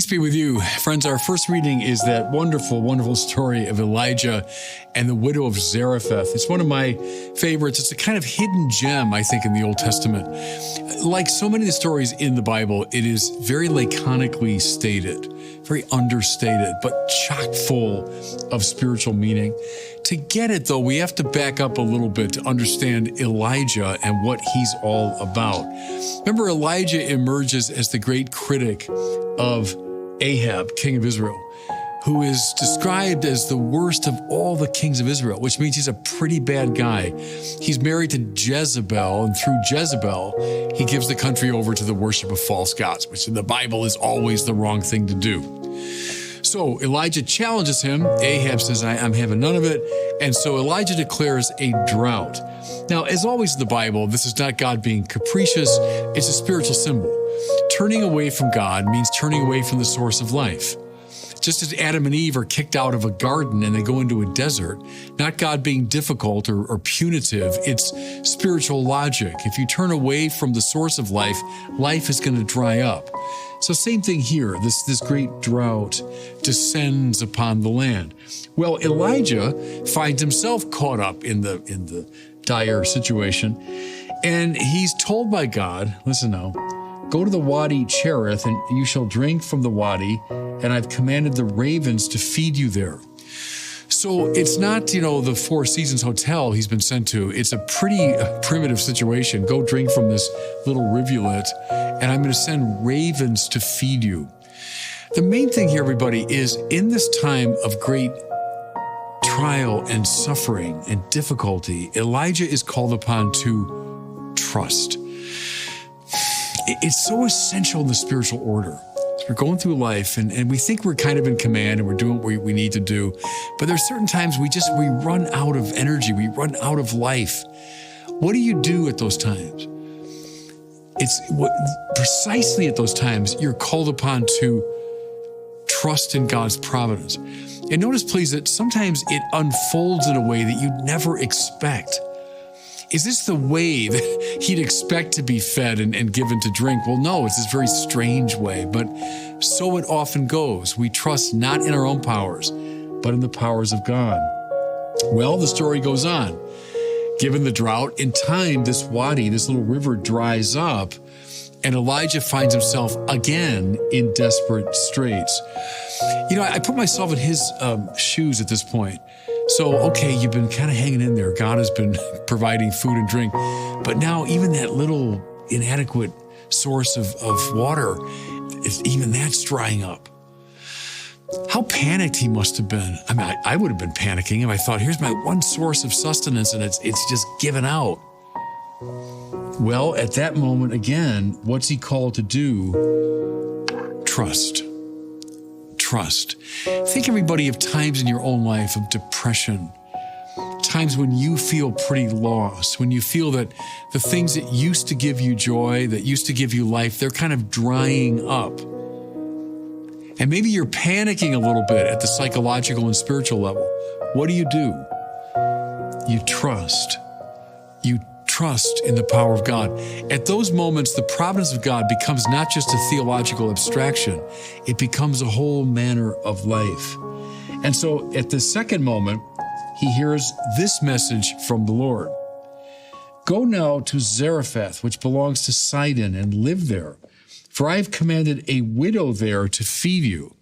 Peace be with you. Friends, our first reading is that wonderful, wonderful story of Elijah and the widow of Zarephath. It's one of my favorites. It's a kind of hidden gem, I think, in the Old Testament. Like so many of the stories in the Bible, it is very laconically stated, very understated, but chock full of spiritual meaning. To get it, though, we have to back up a little bit to understand Elijah and what he's all about. Remember, Elijah emerges as the great critic of Ahab, king of Israel, who is described as the worst of all the kings of Israel, which means he's a pretty bad guy. He's married to Jezebel, and through Jezebel, he gives the country over to the worship of false gods, which in the Bible is always the wrong thing to do. So Elijah challenges him. Ahab says, I'm having none of it. And so Elijah declares a drought. Now, as always in the Bible, this is not God being capricious. It's a spiritual symbol. Turning away from God means turning away from the source of life. Just as Adam and Eve are kicked out of a garden and they go into a desert, not God being difficult or punitive, it's spiritual logic. If you turn away from the source of life, life is going to dry up. So same thing here, this great drought descends upon the land. Well, Elijah finds himself caught up in the dire situation, and he's told by God, listen now, go to the Wadi Cherith, and you shall drink from the Wadi, and I've commanded the ravens to feed you there. So it's not, the Four Seasons Hotel he's been sent to. It's a pretty primitive situation. Go drink from this little rivulet, and I'm going to send ravens to feed you. The main thing here, everybody, is in this time of great trial and suffering and difficulty, Elijah is called upon to trust. It's so essential in the spiritual order. We're going through life and we think we're kind of in command and we're doing what we need to do. But there's certain times we run out of energy. We run out of life. What do you do at those times? Precisely at those times, you're called upon to trust in God's providence. And notice, please, that sometimes it unfolds in a way that you'd never expect. Is this the way that he'd expect to be fed and given to drink? Well, no, it's this very strange way, but so it often goes. We trust not in our own powers, but in the powers of God. Well, the story goes on. Given the drought, in time, this wadi, this little river, dries up, and Elijah finds himself again in desperate straits. I put myself in his shoes at this point. So, okay, you've been kind of hanging in there. God has been providing food and drink. But now even that little inadequate source of water, even that's drying up. How panicked he must have been. I mean, I would have been panicking if I thought, here's my one source of sustenance and it's just given out. Well, at that moment, again, what's he called to do? Trust. Trust. Think, everybody, of times in your own life of depression, times when you feel pretty lost, when you feel that the things that used to give you joy, that used to give you life, they're kind of drying up. And maybe you're panicking a little bit at the psychological and spiritual level. What do? You trust. You trust in the power of God. At those moments, the providence of God becomes not just a theological abstraction, it becomes a whole manner of life. And so at the second moment, he hears this message from the Lord. Go now to Zarephath, which belongs to Sidon, and live there, for I have commanded a widow there to feed you.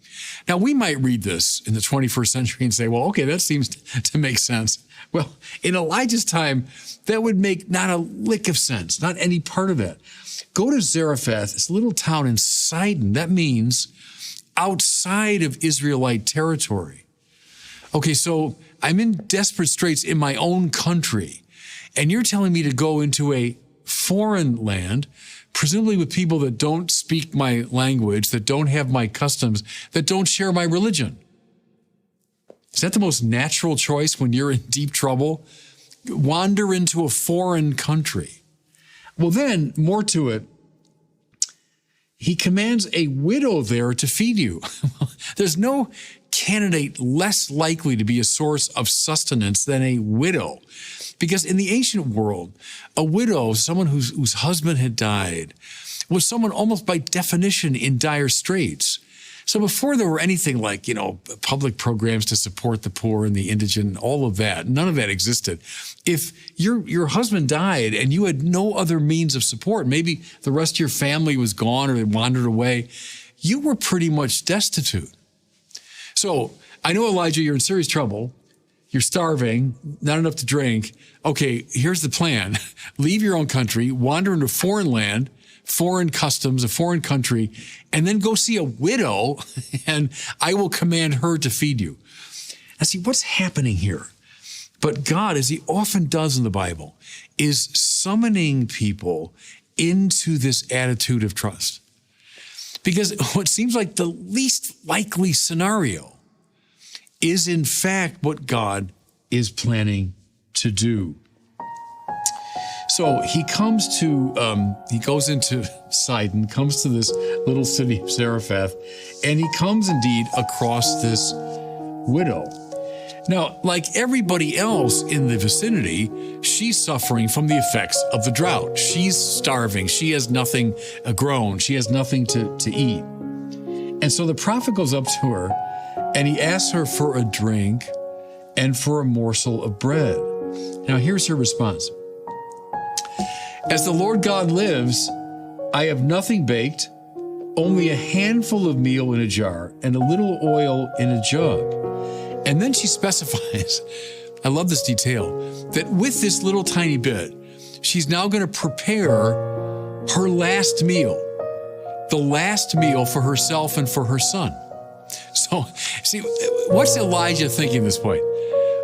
Now, we might read this in the 21st century and say, well, okay, that seems to make sense. Well, in Elijah's time, that would make not a lick of sense, not any part of that. Go to Zarephath, this little town in Sidon. That means outside of Israelite territory. Okay, so I'm in desperate straits in my own country, and you're telling me to go into a foreign land, presumably with people that don't speak my language, that don't have my customs, that don't share my religion. Is that the most natural choice when you're in deep trouble? Wander into a foreign country. Well, then, more to it, he commands a widow there to feed you. There's no candidate less likely to be a source of sustenance than a widow. Because in the ancient world, a widow, someone whose husband had died, was someone almost by definition in dire straits. So before there were anything like, public programs to support the poor and the indigent, all of that, none of that existed. If your husband died and you had no other means of support, maybe the rest of your family was gone or they wandered away, you were pretty much destitute. So I know, Elijah, you're in serious trouble. You're starving, not enough to drink. Okay, here's the plan. Leave your own country, wander into foreign land, foreign customs, a foreign country, and then go see a widow, and I will command her to feed you. Now see, what's happening here? But God, as he often does in the Bible, is summoning people into this attitude of trust. Because what seems like the least likely scenario is in fact what God is planning to do. So he comes to, he goes into Sidon, comes to this little city of Zarephath, and he comes indeed across this widow. Now, like everybody else in the vicinity, she's suffering from the effects of the drought. She's starving. She has nothing grown. She has nothing to eat. And so the prophet goes up to her and he asks her for a drink and for a morsel of bread. Now, here's her response. As the Lord God lives, I have nothing baked, only a handful of meal in a jar and a little oil in a jug. And then she specifies, I love this detail, that with this little tiny bit, she's now going to prepare her last meal, the last meal for herself and for her son. So, see, what's Elijah thinking at this point?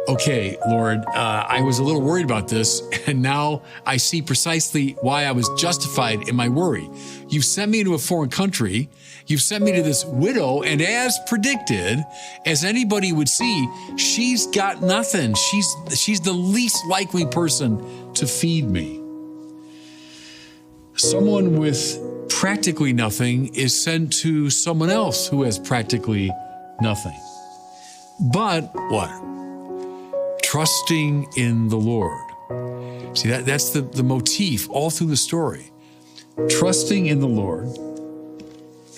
Okay, Lord, I was a little worried about this, and now I see precisely why I was justified in my worry. You've sent me to a foreign country. You've sent me to this widow, and as predicted, as anybody would see, she's got nothing. She's the least likely person to feed me. Someone with practically nothing is sent to someone else who has practically nothing. But what? Trusting in the Lord. See, that's the motif all through the story. Trusting in the Lord.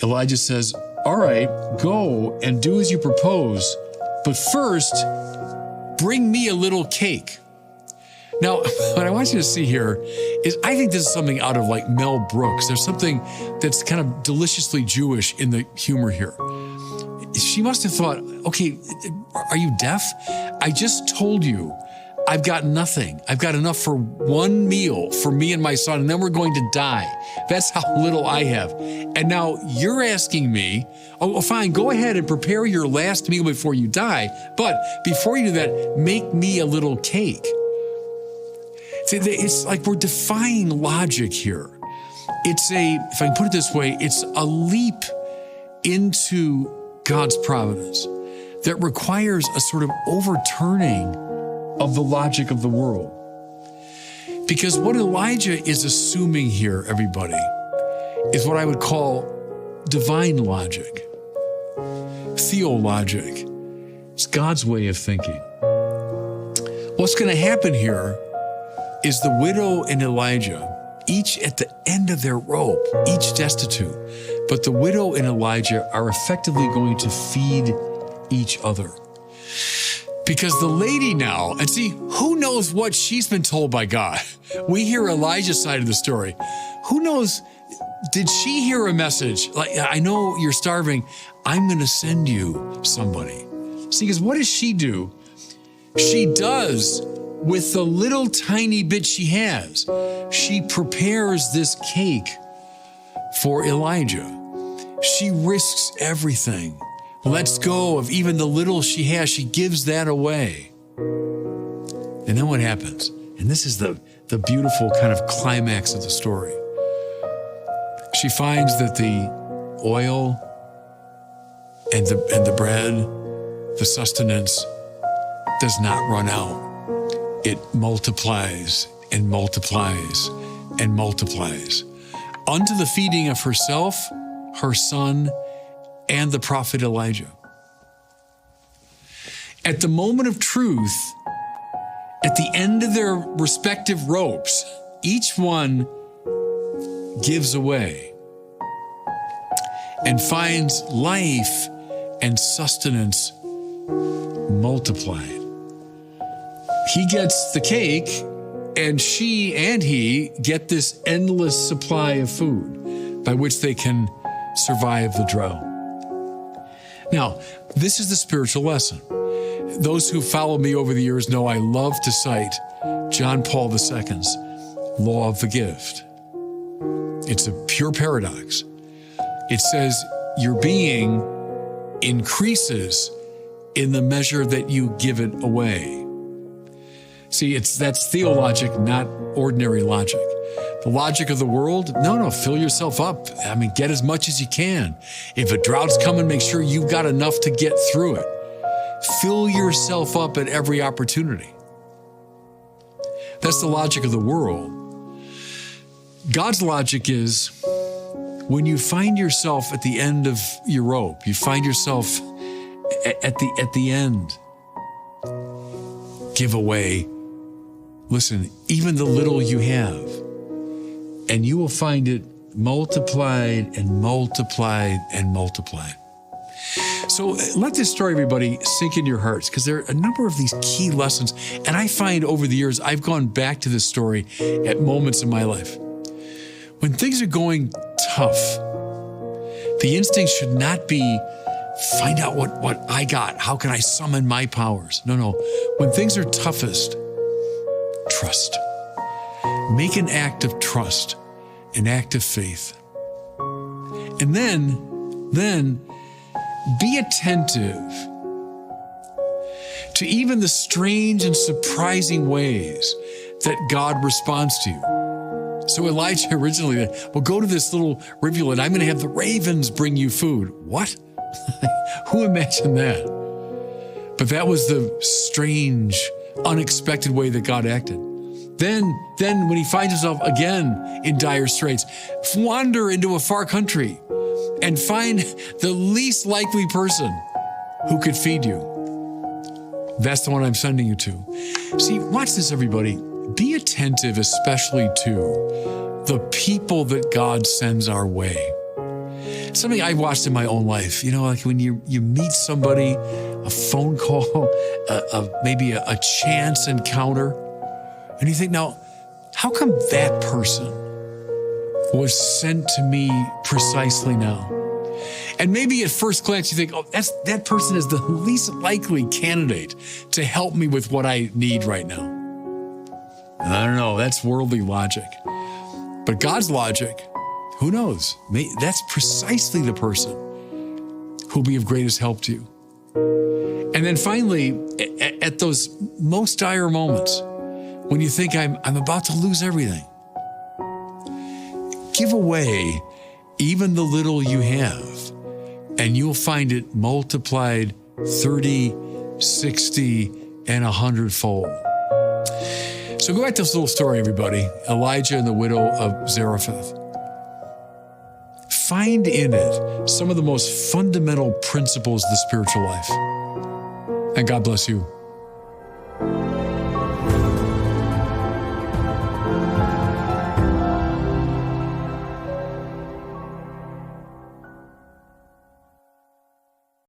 Elijah says, all right, go and do as you propose, but first, bring me a little cake. Now, what I want you to see here is I think this is something out of like Mel Brooks. There's something that's kind of deliciously Jewish in the humor here. She must have thought, okay, are you deaf? I just told you I've got nothing. I've got enough for one meal for me and my son, and then we're going to die. That's how little I have. And now you're asking me, oh, fine, go ahead and prepare your last meal before you die. But before you do that, make me a little cake. It's like we're defying logic here. If I can put it this way, it's a leap into God's providence that requires a sort of overturning of the logic of the world. Because what Elijah is assuming here, everybody, is what I would call divine logic, theologic. It's God's way of thinking. What's going to happen here is the widow and Elijah, each at the end of their rope, each destitute, but the widow and Elijah are effectively going to feed each other. Because the lady now, and see, who knows what she's been told by God? We hear Elijah's side of the story. Who knows, did she hear a message? Like, I know you're starving. I'm going to send you somebody. See, because what does she do? She does with the little tiny bit she has. She prepares this cake for Elijah. She risks everything. Lets go of even the little she has. She gives that away. And then what happens? And this is the beautiful kind of climax of the story. She finds that the oil and the bread, the sustenance, does not run out. It multiplies and multiplies and multiplies unto the feeding of herself, her son, and the prophet Elijah. At the moment of truth, at the end of their respective ropes, each one gives away. and finds life and sustenance multiplied. He gets the cake, and she and he get this endless supply of food by which they can survive the drought. Now, this is the spiritual lesson. Those who follow me over the years know I love to cite John Paul II's law of the gift. It's a pure paradox. It says your being increases in the measure that you give it away. See, that's theologic, not ordinary logic. The logic of the world, no, fill yourself up. I mean, get as much as you can. If a drought's coming, make sure you've got enough to get through it. Fill yourself up at every opportunity. That's the logic of the world. God's logic is when you find yourself at the end of your rope, you find yourself at the end, give away. Listen, even the little you have, and you will find it multiplied and multiplied and multiplied. So let this story, everybody, sink in your hearts, because there are a number of these key lessons. And I find over the years, I've gone back to this story at moments in my life. When things are going tough, the instinct should not be find out what I got. How can I summon my powers? No. When things are toughest, trust. Make an act of trust, an act of faith. And then be attentive to even the strange and surprising ways that God responds to you. So Elijah originally, well, go to this little rivulet. I'm going to have the ravens bring you food. What? Who imagined that? But that was the strange, unexpected way that God acted. Then when he finds himself again in dire straits, wander into a far country and find the least likely person who could feed you. That's the one I'm sending you to. See, watch this, everybody. Be attentive, especially to the people that God sends our way. Something I watched in my own life, like when you meet somebody, a phone call, maybe a chance encounter, and you think, now, how come that person was sent to me precisely now? And maybe at first glance you think, that person is the least likely candidate to help me with what I need right now. I don't know, that's worldly logic. But God's logic, who knows? That's precisely the person who'll be of greatest help to you. And then finally, at those most dire moments, when you think I'm about to lose everything, give away even the little you have, and you'll find it multiplied 30, 60, and 100-fold. So go back to this little story, everybody. Elijah and the widow of Zarephath. Find in it some of the most fundamental principles of the spiritual life. And God bless you.